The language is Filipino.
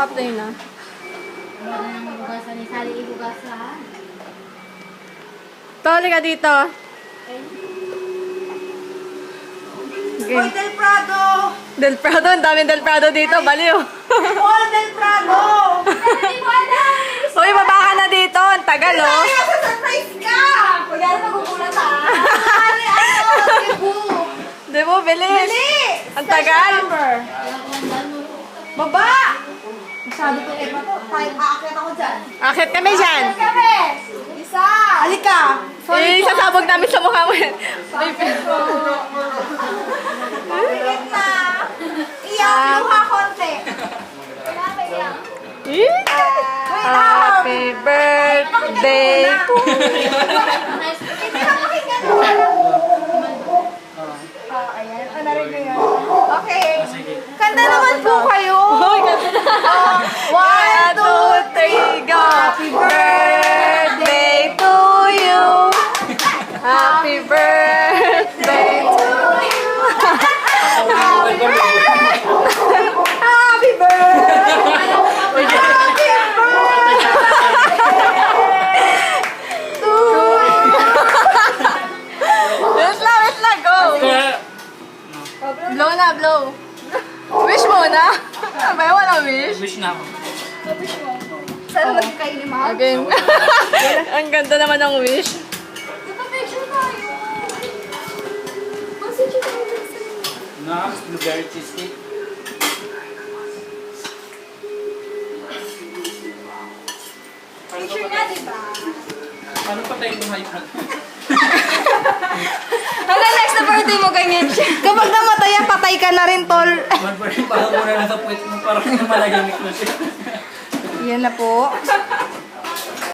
naka-play na. Wala nang magugasan ni Sally ibugasan. Toli ka dito. Okay. Hoy, Del Prado! Del Prado, ang daming Del Prado dito. Baliw. Paul Del Prado! Hindi ko alam! Uy, baba ka na dito. Ang tagal, oh. Ay, surprise ka! Kuya, nagugulat ha? Ay, Cebu! Di mo, bilis. Dali! Ang tagal. Number. Baba! Masyado pa iba to. Tayo, aakyat ako dyan. Akit kami dyan. Aakyat kami! Isa! Halika! Eh, sasabog namin sa mukha mo yan. Wait na! Iyak, luha konti. Wala ba iyak? Eh, Happy birthday to you. Hindi na pakinggan mo. Ayan. Narinig ko yan. Okay. Kanta naman po kayo. Hoy, ganda na. 1, 2, 3, go. Happy birthday to you. Happy birthday to you. Happy birthday! Happy birthday! Wait lang, go. Blow na, blow. Wish muna. Abay, wala wish. Wish na ako. Sana lagi kayo ni Ma'am. Again. Ang ganda naman ng wish. Nagpa-picture tayo. Message tayo. Next, blueberry cheesecake. Picture nga, diba? Paano pa tayo buhay pa? Hanggang next na birthday mo, ganyan siya. Kapag namatay yan, patay ka na rin, tol. Parang muna lang sa puwet mo, parang malagimik na siya. Yan na po.